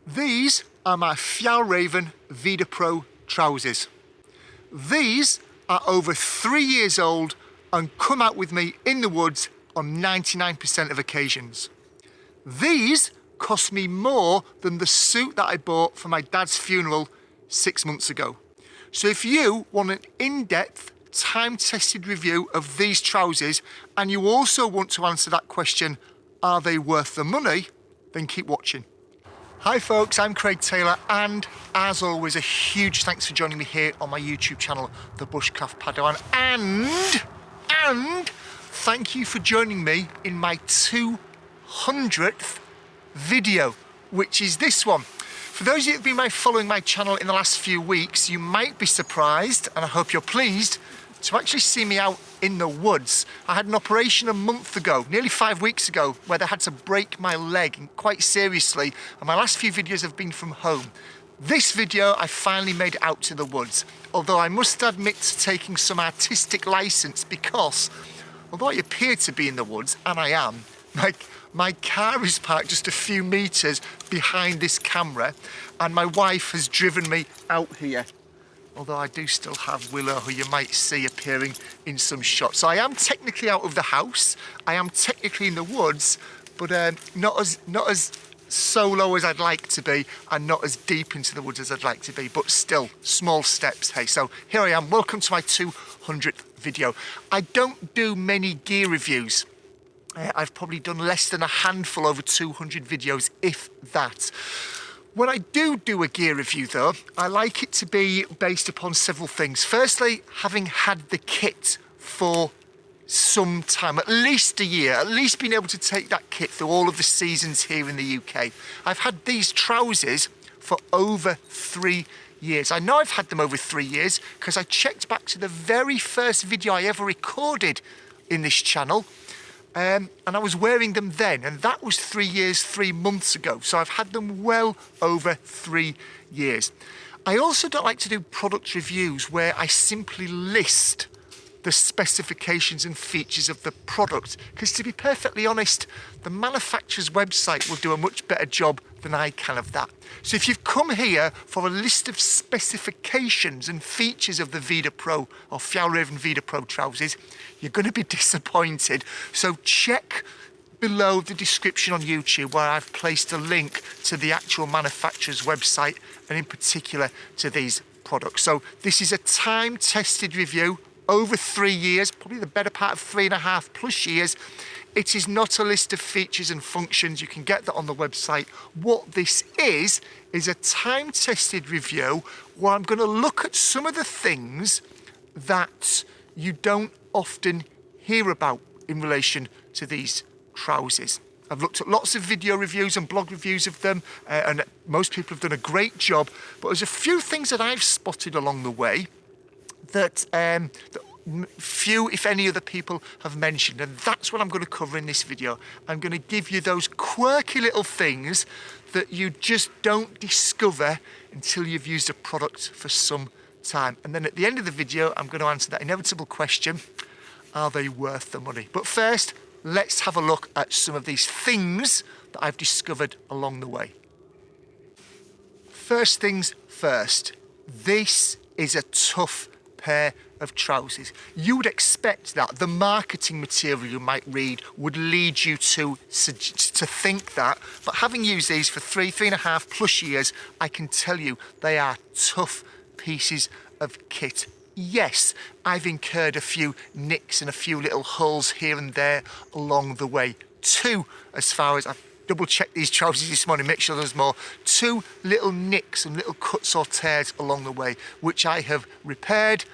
These are my Fjallaraven Vidda Pro trousers. These are over 3 years old and come out with me in the woods on 99% of occasions. These cost me more than the suit that I bought for my dad's funeral 6 months ago. So if you want an in-depth, time-tested review of these trousers and you also want to answer that question, are they worth the money? Then keep watching. Hi folks, I'm Craig Taylor, and as always a huge thanks for joining me here on my YouTube channel, the Bushcraft Padawan, and thank you for joining me in my 200th video, which is this one. For those of you who've been following my channel in the last few weeks, you might be surprised, and I hope you're pleased, to actually see me out in the woods. I had an operation a month ago, nearly 5 weeks ago, where they had to break my leg quite seriously, and my last few videos have been from home. This video, I finally made it out to the woods, although I must admit to taking some artistic license because, although I appear to be in the woods, and I am, my car is parked just a few meters behind this camera, and my wife has driven me out here. Although I do still have Willow, who you might see appearing in some shots. So I am technically out of the house, I am technically in the woods, but not as solo as I'd like to be, and not as deep into the woods as I'd like to be, but still, small steps, hey. So here I am, welcome to my 200th video. I don't do many gear reviews. I've probably done less than a handful over 200 videos, if that. When I do a gear review though, I like it to be based upon several things. Firstly, having had the kit for some time, at least a year, at least being able to take that kit through all of the seasons here in the UK. I've had these trousers for over 3 years. I know I've had them over 3 years because I checked back to the very first video I ever recorded in this channel. And I was wearing them then, and that was 3 years, 3 months ago. So I've had them well over 3 years. I also don't like to do product reviews where I simply list the specifications and features of the product, because to be perfectly honest, the manufacturer's website will do a much better job than I can of that. So if you've come here for a list of specifications and features of the Vidda Pro or Fjallaraven Vidda Pro trousers, you're going to be disappointed. So check below the description on YouTube where I've placed a link to the actual manufacturer's website, and in particular to these products. So this is a time-tested review over 3 years, probably the better part of 3.5+ years. It is not a list of features and functions. You can get that on the website. What this is a time-tested review where I'm going to look at some of the things that you don't often hear about in relation to these trousers. I've looked at lots of video reviews and blog reviews of them, and most people have done a great job, but there's a few things that I've spotted along the way that few, if any, other people have mentioned, and that's what I'm going to cover in this video. I'm going to give you those quirky little things that you just don't discover until you've used a product for some time. And then at the end of the video, I'm going to answer that inevitable question: are they worth the money? But first, let's have a look at some of these things that I've discovered along the way. First things first, this is a tough pair of trousers. You would expect that. The marketing material you might read would lead you to think that, but having used these for 3.5+ years, I can tell you they are tough pieces of kit. Yes, I've incurred a few nicks and a few little holes here and there along the way. As far as I've double-checked these trousers this morning, make sure there's more. 2 little nicks and little cuts or tears along the way, which I have repaired.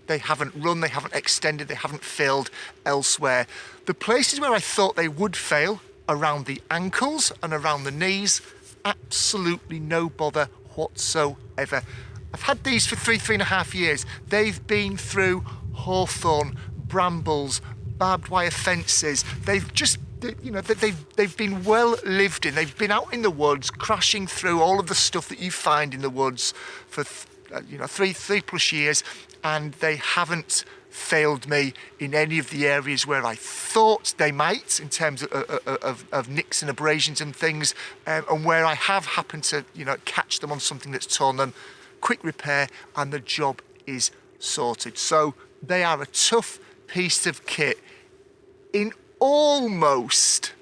They haven't run, they haven't extended, they haven't filled elsewhere. The places where I thought they would fail, around the ankles and around the knees, absolutely no bother whatsoever. I've had these for 3.5 years. They've been through hawthorn, brambles, barbed wire fences. They've just, you know, they've been well lived in. They've been out in the woods, crashing through all of the stuff that you find in the woods for 3+ years, and they haven't failed me in any of the areas where I thought they might, in terms of nicks and abrasions and things, and where I have happened to, catch them on something that's torn them, quick repair and the job is sorted. So they are a tough piece of kit in almost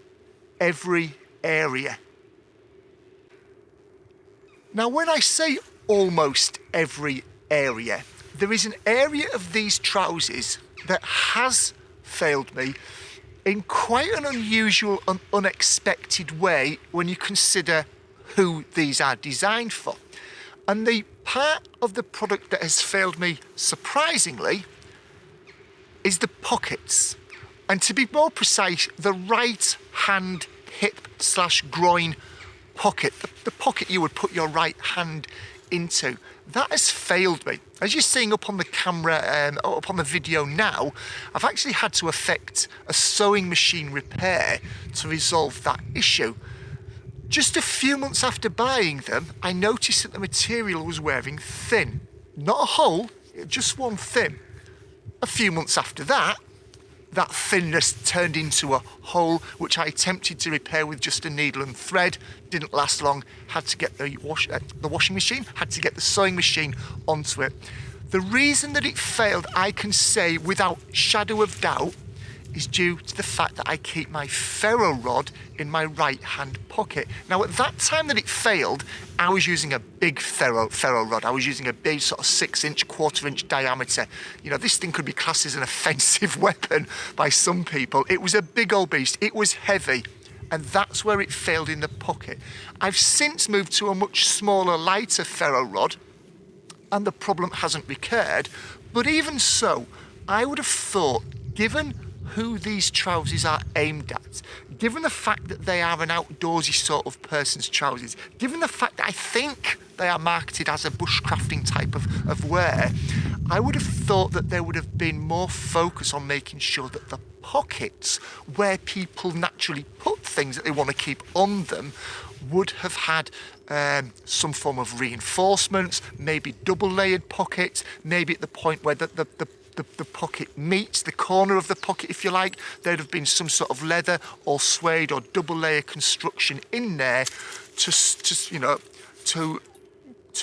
every area. Now, when I say almost every area, there is an area of these trousers that has failed me in quite an unusual and unexpected way when you consider who these are designed for. And the part of the product that has failed me surprisingly is the pockets. And to be more precise, the right hand hip/groin pocket, the pocket you would put your right hand into. That has failed me. As you're seeing up on the camera, up on the video now, I've actually had to effect a sewing machine repair to resolve that issue. Just a few months after buying them, I noticed that the material was wearing thin. Not a hole, just one thin. A few months after that, that thinness turned into a hole, which I attempted to repair with just a needle and thread. Didn't last long, had to get the washing machine, had to get the sewing machine onto it. The reason that it failed, I can say without shadow of doubt, is due to the fact that I keep my ferro rod in my right hand pocket. Now, at that time that it failed, I was using a big ferro rod. I was using a big sort of 6-inch, quarter-inch diameter. This thing could be classed as an offensive weapon by some people. It was a big old beast. It was heavy. And that's where it failed in the pocket. I've since moved to a much smaller, lighter ferro rod, and the problem hasn't recurred. But even so, I would have thought, given who these trousers are aimed at, given the fact that they are an outdoorsy sort of person's trousers, given the fact that I think they are marketed as a bushcrafting type of wear, I would have thought that there would have been more focus on making sure that the pockets, where people naturally put things that they want to keep on them, would have had some form of reinforcements, maybe double layered pockets, maybe at the point where the pocket meets the corner of the pocket, if you like, there'd have been some sort of leather or suede or double layer construction in there to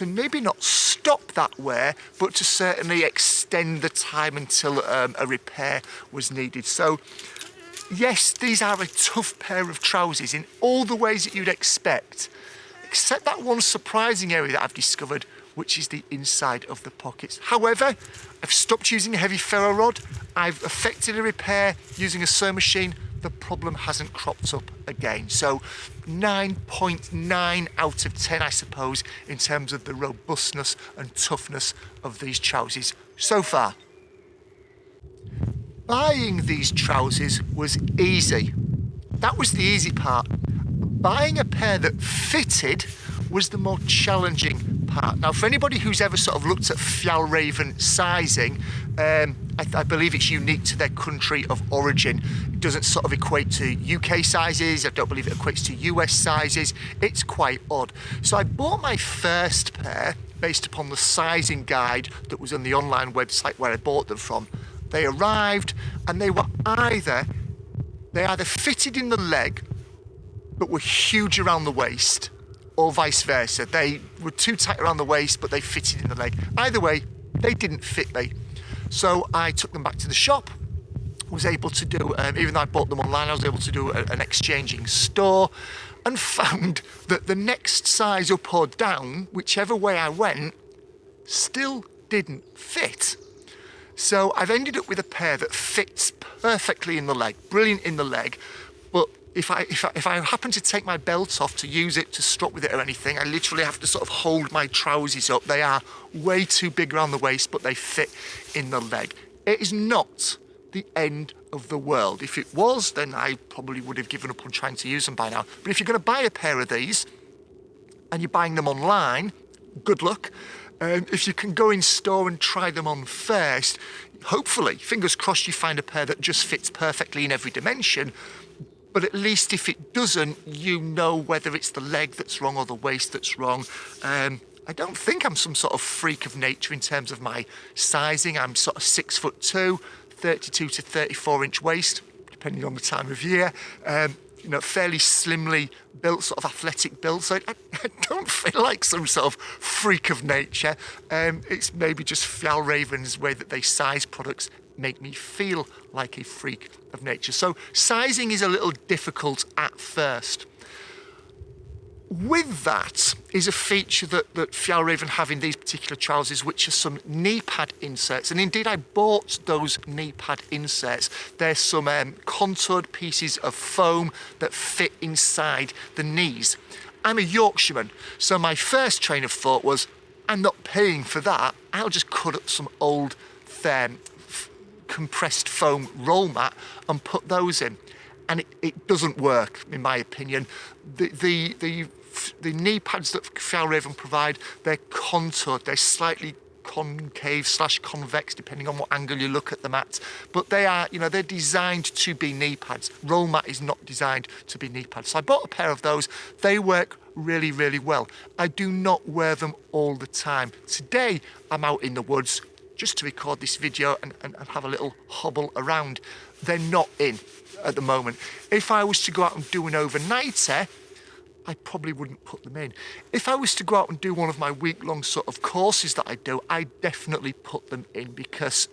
maybe not stop that wear, but to certainly extend the time until a repair was needed. So yes, these are a tough pair of trousers in all the ways that you'd expect, except that one surprising area that I've discovered, which is the inside of the pockets. However, I've stopped using a heavy ferro rod. I've effected a repair using a sewing machine. The problem hasn't cropped up again. So 9.9 out of 10, I suppose, in terms of the robustness and toughness of these trousers so far. Buying these trousers was easy. That was the easy part. Buying a pair that fitted was the more challenging part. Now, for anybody who's ever sort of looked at Fjallraven sizing, I believe it's unique to their country of origin. It doesn't sort of equate to UK sizes. I don't believe it equates to US sizes. It's quite odd. So I bought my first pair based upon the sizing guide that was on the online website where I bought them from. They arrived and they either fitted in the leg but were huge around the waist, or vice versa. They were too tight around the waist, but they fitted in the leg. Either way, they didn't fit me. So I took them back to the shop, was able to do, even though I bought them online, I was able to do an exchanging store, and found that the next size up or down, whichever way I went, still didn't fit. So I've ended up with a pair that fits perfectly in the leg, brilliant in the leg, but if I happen to take my belt off to use it, to strop with it or anything, I literally have to sort of hold my trousers up. They are way too big around the waist, but they fit in the leg. It is not the end of the world. If it was, then I probably would have given up on trying to use them by now. But if you're going to buy a pair of these and you're buying them online, good luck. If you can go in store and try them on first, hopefully, fingers crossed, you find a pair that just fits perfectly in every dimension. But at least if it doesn't, you know whether it's the leg that's wrong or the waist that's wrong. I don't think I'm some sort of freak of nature in terms of my sizing. I'm sort of 6'2", 32 to 34 inch waist, depending on the time of year. You know, fairly slimly built, sort of athletic build. So I don't feel like some sort of freak of nature. It's maybe just Fjallraven's way that they size products make me feel like a freak of nature. So sizing is a little difficult at first. With that is a feature that Fjallraven have in these particular trousers, which are some knee pad inserts. And indeed, I bought those knee pad inserts. There's some contoured pieces of foam that fit inside the knees. I'm a Yorkshireman, so my first train of thought was, I'm not paying for that. I'll just cut up some old compressed foam roll mat and put those in. And it doesn't work, in my opinion. The knee pads that Fjallraven provide, they're contoured, they're slightly concave / convex, depending on what angle you look at them at. But they are, you know, they're designed to be knee pads. Roll mat is not designed to be knee pads. So I bought a pair of those. They work really, really well. I do not wear them all the time. Today, I'm out in the woods just to record this video and have a little hobble around. They're not in at the moment. If I was to go out and do an overnighter, I probably wouldn't put them in. If I was to go out and do one of my week-long sort of courses that I do, I definitely put them in, because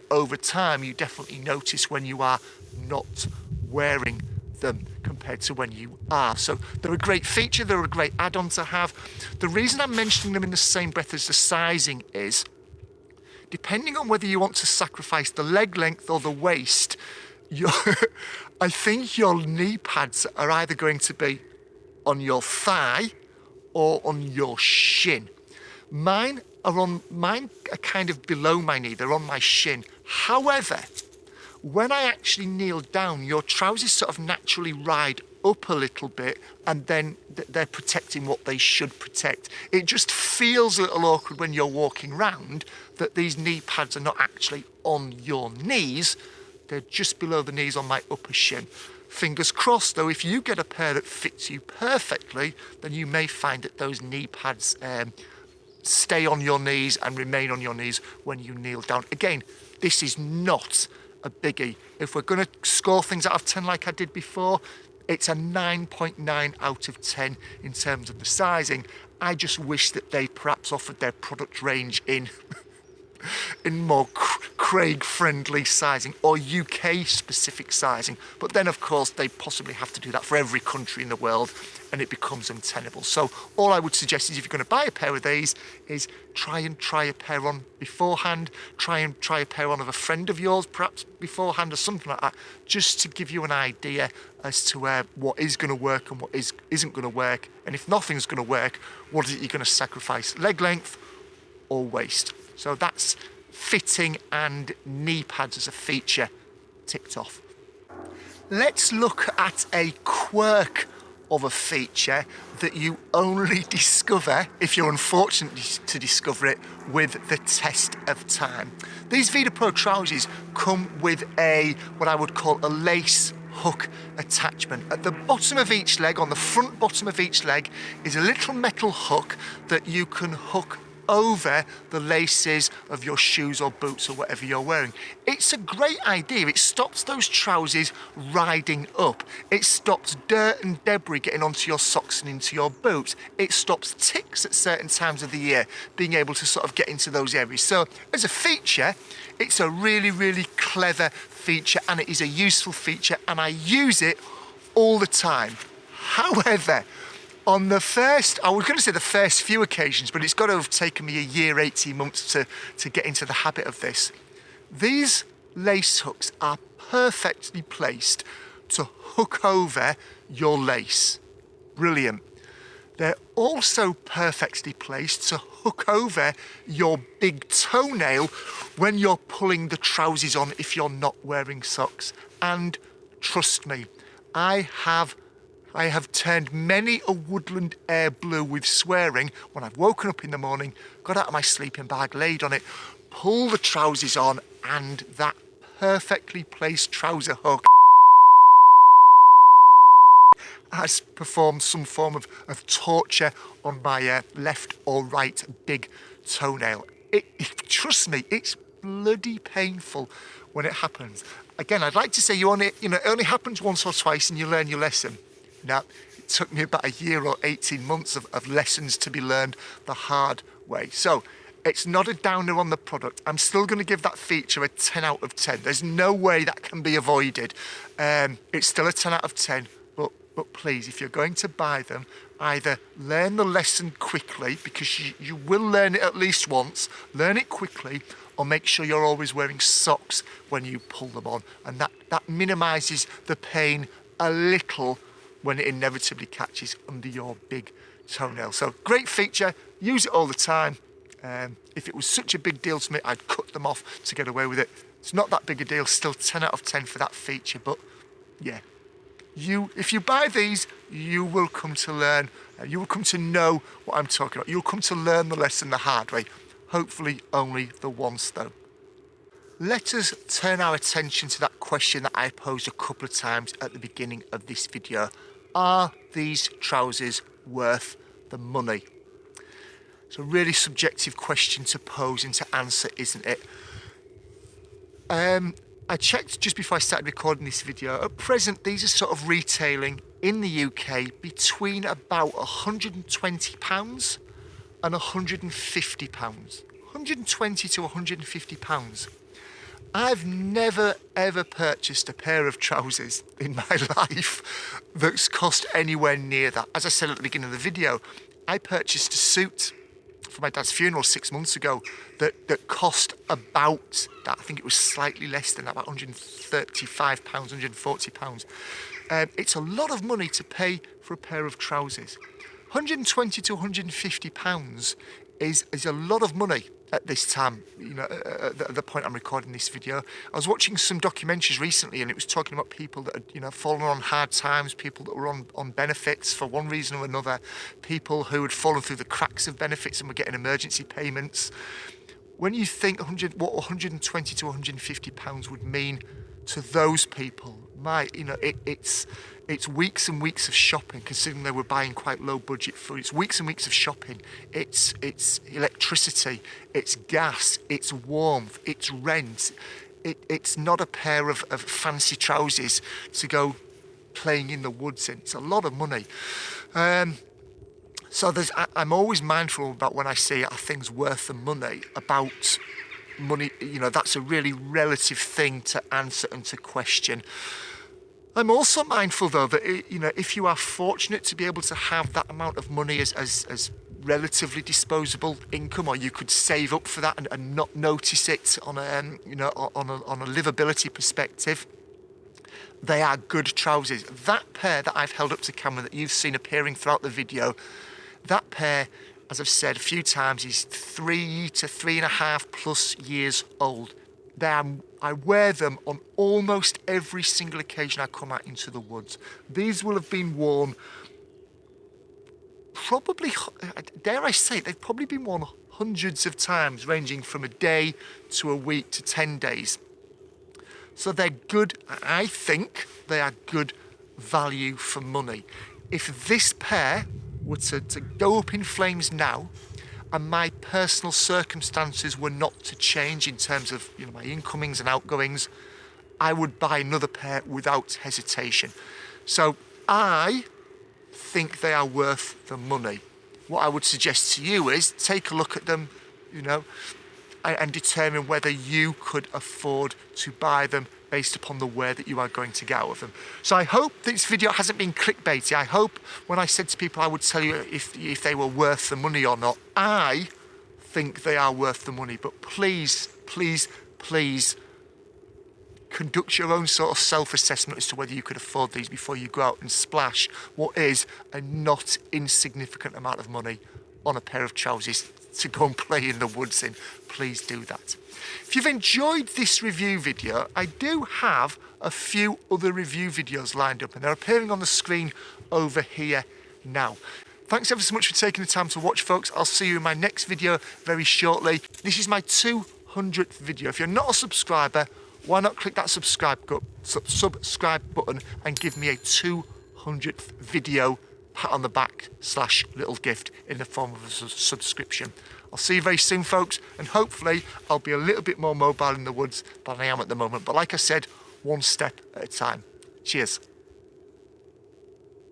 over time you definitely notice when you are not wearing them compared to when you are. So they're a great feature, they're a great add-on to have. The reason I'm mentioning them in the same breath as the sizing is, depending on whether you want to sacrifice the leg length or the waist, I think your knee pads are either going to be on your thigh or on your shin. Mine are kind of below my knee, they're on my shin. However, when I actually kneel down, your trousers sort of naturally ride up a little bit, and then they're protecting what they should protect. It just feels a little awkward when you're walking around that these knee pads are not actually on your knees, they're just below the knees on my upper shin. Fingers crossed though, if you get a pair that fits you perfectly, then you may find that those knee pads stay on your knees and remain on your knees when you kneel down. Again, this is not a biggie. If we're going to score things out of 10 like I did before, it's a 9.9 out of 10 in terms of the sizing. I just wish that they perhaps offered their product range in more Craig-friendly sizing or UK-specific sizing. But then, of course, they possibly have to do that for every country in the world, and it becomes untenable. So all I would suggest is, if you're going to buy a pair of these, is try a pair on beforehand. Try a pair on of a friend of yours, perhaps beforehand, or something like that, just to give you an idea as to what is going to work and what isn't going to work. And if nothing's going to work, what is it you're going to sacrifice? Leg length or waist? So that's fitting and knee pads as a feature ticked off. Let's look at a quirk of a feature that you only discover, if you're unfortunate to discover it, with the test of time. These Vidda Pro trousers come with what I would call a lace hook attachment. At the bottom of each leg, on the front bottom of each leg, is a little metal hook that you can hook over the laces of your shoes or boots or whatever you're wearing. It's a great idea. It stops those trousers riding up. It stops dirt and debris getting onto your socks and into your boots. It stops ticks at certain times of the year being able to sort of get into those areas. So as a feature, it's a really, really clever feature, and it is a useful feature, and I use it all the time. However, on the first, I was going to say the first few occasions, but it's got to have taken me a year, 18 months to get into the habit of this. These lace hooks are perfectly placed to hook over your lace. Brilliant. They're also perfectly placed to hook over your big toenail when you're pulling the trousers on if you're not wearing socks. And trust me, I have turned many a woodland air blue with swearing when I've woken up in the morning, got out of my sleeping bag, laid on it, pulled the trousers on, and that perfectly placed trouser hook has performed some form of torture on my left or right big toenail. Trust me, it's bloody painful when it happens. Again, I'd like to say it only happens once or twice and you learn your lesson. Now, it took me about a year or 18 months of lessons to be learned the hard way. So it's not a downer on the product. I'm still going to give that feature a 10 out of 10. There's no way that can be avoided. It's still a 10 out of 10, but please, if you're going to buy them, either learn the lesson quickly, because you will learn it at least once, learn it quickly, or make sure you're always wearing socks when you pull them on. And that minimises the pain a little when it inevitably catches under your big toenail. So great feature, use it all the time. If it was such a big deal to me, I'd cut them off to get away with it. It's not that big a deal, still 10 out of 10 for that feature, but yeah. If you buy these, you will come to learn, you will come to know what I'm talking about. You'll come to learn the lesson the hard way. Hopefully only the once though. Let us turn our attention to that question that I posed a couple of times at the beginning of this video. Are these trousers worth the money? It's a really subjective question to pose and to answer, isn't it? I checked just before I started recording this video. At present, these are sort of retailing in the UK between about £120 and £150. £120 to £150. I've never ever purchased a pair of trousers in my life that's cost anywhere near that. As I said at the beginning of the video, I purchased a suit for my dad's funeral 6 months ago that cost about that. I think it was slightly less than that, about £135, £140. It's a lot of money to pay for a pair of trousers. £120 to £150 is a lot of money at this time, at the point I'm recording this video. I was watching some documentaries recently and it was talking about people that had, fallen on hard times, people that were on benefits for one reason or another, people who had fallen through the cracks of benefits and were getting emergency payments. When you think what £120 to £150 would mean to those people, it's weeks and weeks of shopping, considering they were buying quite low budget food. It's weeks and weeks of shopping. It's electricity, it's gas, it's warmth, it's rent. It's not a pair of fancy trousers to go playing in the woods in. It's a lot of money. So I'm always mindful about when I say are things worth the money, about money, that's a really relative thing to answer and to question. I'm also mindful, though, that if you are fortunate to be able to have that amount of money as relatively disposable income, or you could save up for that and not notice it on a livability perspective, they are good trousers. That pair that I've held up to camera that you've seen appearing throughout the video, that pair, as I've said a few times, is 3 to 3.5 plus years old. I wear them on almost every single occasion I come out into the woods. These will have been worn probably, dare I say, they've probably been worn hundreds of times, ranging from a day to a week to 10 days. So they're good, I think they are good value for money. If this pair were to go up in flames now, and my personal circumstances were not to change in terms of my incomings and outgoings, I would buy another pair without hesitation. So I think they are worth the money. What I would suggest to you is take a look at them, and determine whether you could afford to buy them based upon the wear that you are going to get out of them. So I hope this video hasn't been clickbaity. I hope when I said to people I would tell you if they were worth the money or not. I think they are worth the money, but please, please, please conduct your own sort of self-assessment as to whether you could afford these before you go out and splash what is a not insignificant amount of money on a pair of trousers to go and play in the woods in. Please do that. If you've enjoyed this review video, I do have a few other review videos lined up and they're appearing on the screen over here now. Thanks ever so much for taking the time to watch, folks. I'll see you in my next video very shortly. This is my 200th video. If you're not a subscriber, why not click that subscribe button and give me a 200 100th video pat on the back / little gift in the form of a subscription. I'll see you very soon, folks, and hopefully I'll be a little bit more mobile in the woods than I am at the moment. But like I said, one step at a time. Cheers.